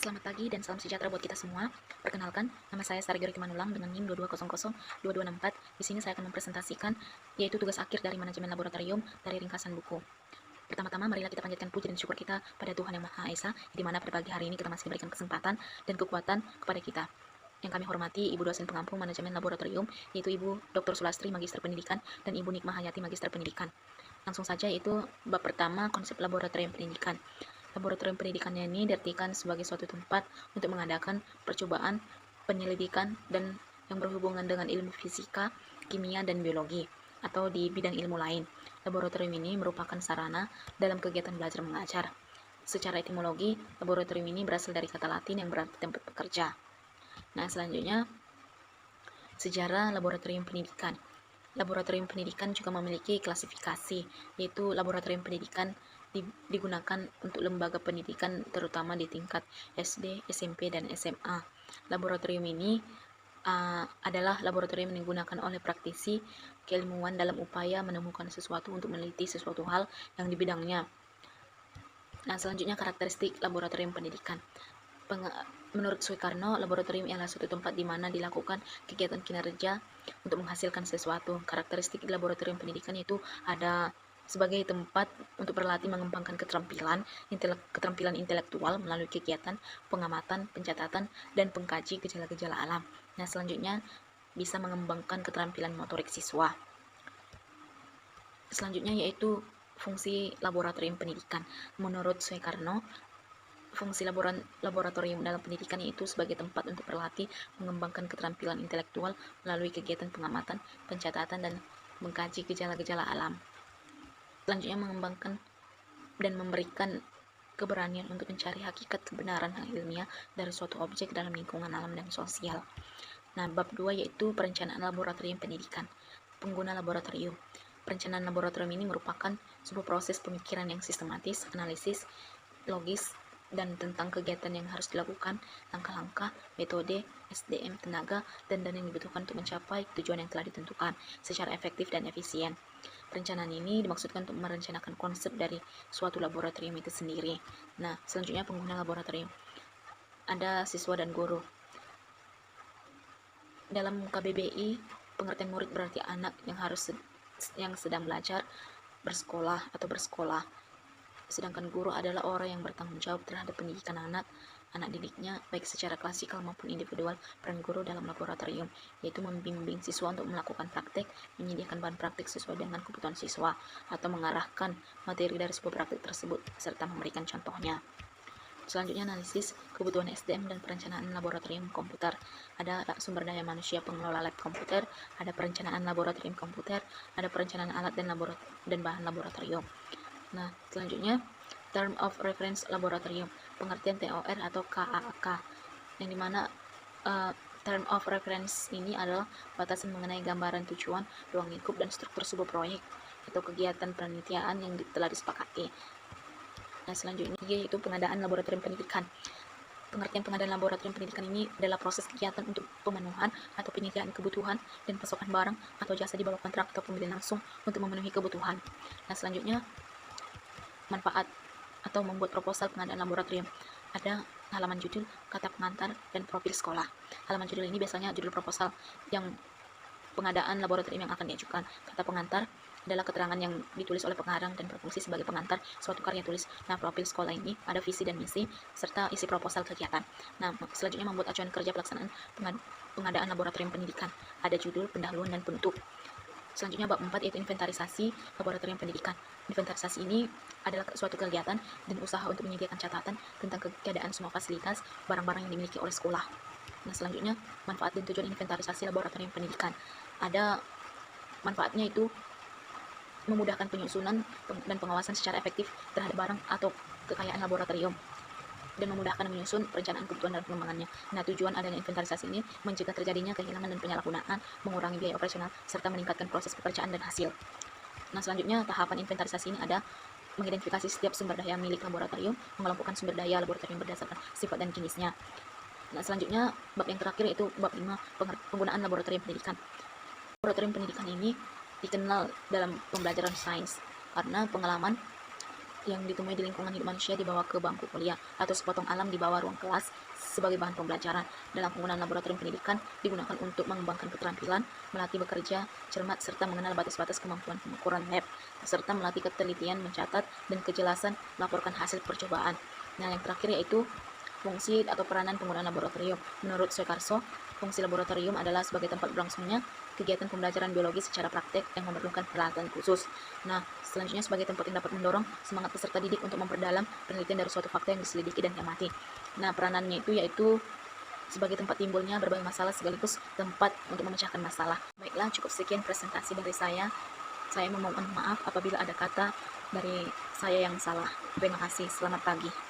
Selamat pagi dan salam sejahtera buat kita semua. Perkenalkan, nama saya Sari Gyoriki Manulang dengan NIM 22002264. Di sini saya akan mempresentasikan yaitu tugas akhir dari manajemen laboratorium dari ringkasan buku. Pertama-tama, marilah kita panjatkan puji dan syukur kita pada Tuhan Yang Maha Esa, di mana pada pagi hari ini kita masih diberikan kesempatan dan kekuatan kepada kita. Yang kami hormati Ibu dosen pengampu manajemen laboratorium, yaitu Ibu Dr. Sulastri, Magister Pendidikan, dan Ibu Nikmah Hayati, Magister Pendidikan. Langsung saja, yaitu bab pertama, konsep laboratorium pendidikan. Laboratorium pendidikannya ini diartikan sebagai suatu tempat untuk mengadakan percobaan, penyelidikan, dan yang berhubungan dengan ilmu fisika, kimia, dan biologi, atau di bidang ilmu lain. Laboratorium ini merupakan sarana dalam kegiatan belajar mengajar. Secara etimologi, laboratorium ini berasal dari kata Latin yang berarti tempat bekerja. Nah, selanjutnya, sejarah laboratorium pendidikan. Laboratorium pendidikan juga memiliki klasifikasi, yaitu laboratorium pendidikan digunakan untuk lembaga pendidikan terutama di tingkat SD, SMP, dan SMA. Laboratorium ini adalah laboratorium yang digunakan oleh praktisi keilmuan dalam upaya menemukan sesuatu untuk meneliti sesuatu hal yang di bidangnya. Nah, selanjutnya karakteristik laboratorium pendidikan. Menurut Soekarno, laboratorium ialah suatu tempat di mana dilakukan kegiatan kinerja untuk menghasilkan sesuatu. Karakteristik laboratorium pendidikan itu ada sebagai tempat untuk berlatih mengembangkan keterampilan intelektual melalui kegiatan pengamatan, pencatatan, dan pengkaji gejala-gejala alam. Nah, selanjutnya bisa mengembangkan keterampilan motorik siswa. Selanjutnya yaitu fungsi laboratorium pendidikan. Menurut Soekarno, fungsi laboratorium dalam pendidikan yaitu sebagai tempat untuk berlatih mengembangkan keterampilan intelektual melalui kegiatan pengamatan, pencatatan, dan mengkaji gejala-gejala alam. Selanjutnya mengembangkan dan memberikan keberanian untuk mencari hakikat kebenaran ilmiah dari suatu objek dalam lingkungan alam dan sosial. Nah, bab 2 yaitu perencanaan laboratorium pendidikan. Pengguna laboratorium. Perencanaan laboratorium ini merupakan sebuah proses pemikiran yang sistematis, analisis, logis, dan tentang kegiatan yang harus dilakukan, langkah-langkah, metode, SDM, tenaga, dan dana yang dibutuhkan untuk mencapai tujuan yang telah ditentukan secara efektif dan efisien. Perencanaan ini dimaksudkan untuk merencanakan konsep dari suatu laboratorium itu sendiri. Nah, selanjutnya pengguna laboratorium. Ada siswa dan guru. Dalam KBBI, pengertian murid berarti anak yang sedang belajar, bersekolah atau bersekolah. Sedangkan guru adalah orang yang bertanggung jawab terhadap pendidikan anak didiknya, baik secara klasikal maupun individual. Peran guru dalam laboratorium yaitu membimbing siswa untuk melakukan praktek, menyediakan bahan praktek sesuai dengan kebutuhan siswa, atau mengarahkan materi dari sebuah praktek tersebut, serta memberikan contohnya. Selanjutnya analisis kebutuhan SDM dan perencanaan laboratorium komputer. Ada sumber daya manusia pengelola lab komputer, ada perencanaan laboratorium komputer, ada perencanaan alat dan bahan laboratorium. Nah, selanjutnya Term of Reference Laboratorium, pengertian TOR atau KAK, yang dimana Term of Reference ini adalah batasan mengenai gambaran tujuan, ruang lingkup, dan struktur sebuah proyek atau kegiatan penelitian yang telah disepakati. Nah, selanjutnya yaitu pengadaan laboratorium pendidikan. Pengertian pengadaan laboratorium pendidikan ini adalah proses kegiatan untuk pemenuhan atau penyediaan kebutuhan dan pasokan barang atau jasa di bawah kontrak atau pembelian langsung untuk memenuhi kebutuhan. Nah, selanjutnya manfaat atau membuat proposal pengadaan laboratorium. Ada halaman judul, kata pengantar, dan profil sekolah. Halaman judul ini biasanya judul proposal yang pengadaan laboratorium yang akan diajukan. Kata pengantar adalah keterangan yang ditulis oleh pengarang dan berfungsi sebagai pengantar suatu karya tulis. Nah, profil sekolah ini ada visi dan misi serta isi proposal kegiatan. Nah, selanjutnya membuat acuan kerja pelaksanaan pengadaan laboratorium pendidikan. Ada judul, pendahuluan, dan penutup. Selanjutnya bab 4 yaitu inventarisasi laboratorium pendidikan. Inventarisasi ini adalah suatu kegiatan dan usaha untuk menyediakan catatan tentang keadaan semua fasilitas barang-barang yang dimiliki oleh sekolah. Nah, selanjutnya manfaat dan tujuan inventarisasi laboratorium pendidikan. Ada manfaatnya itu memudahkan penyusunan dan pengawasan secara efektif terhadap barang atau kekayaan laboratorium, dan memudahkan menyusun perencanaan kebutuhan dan pengembangannya. Nah, tujuan adanya inventarisasi ini mencegah terjadinya kehilangan dan penyalahgunaan, mengurangi biaya operasional, serta meningkatkan proses pekerjaan dan hasil. Nah, selanjutnya tahapan inventarisasi ini ada mengidentifikasi setiap sumber daya milik laboratorium, mengelompokkan sumber daya laboratorium berdasarkan sifat dan jenisnya. Nah, selanjutnya bab yang terakhir yaitu bab 5, penggunaan laboratorium pendidikan. Laboratorium pendidikan ini dikenal dalam pembelajaran sains karena pengalaman yang ditemui di lingkungan hidup manusia dibawa ke bangku kuliah atau sepotong alam di bawah ruang kelas sebagai bahan pembelajaran. Dalam penggunaan laboratorium pendidikan digunakan untuk mengembangkan keterampilan, melatih bekerja cermat, serta mengenal batas-batas kemampuan pengukuran lab, serta melatih ketelitian, mencatat, dan kejelasan melaporkan hasil percobaan. Nah, yang terakhir yaitu fungsi atau peranan penggunaan laboratorium. Menurut Soekarso, fungsi laboratorium adalah sebagai tempat berlangsungnya kegiatan pembelajaran biologi secara praktek yang memerlukan peralatan khusus. Nah, selanjutnya sebagai tempat yang dapat mendorong semangat peserta didik untuk memperdalam penelitian dari suatu fakta yang diselidiki dan diamati. Nah, peranannya itu yaitu sebagai tempat timbulnya berbagai masalah sekaligus tempat untuk memecahkan masalah. Baiklah, cukup sekian presentasi dari saya. Saya memohon maaf apabila ada kata dari saya yang salah. Terima kasih. Selamat pagi.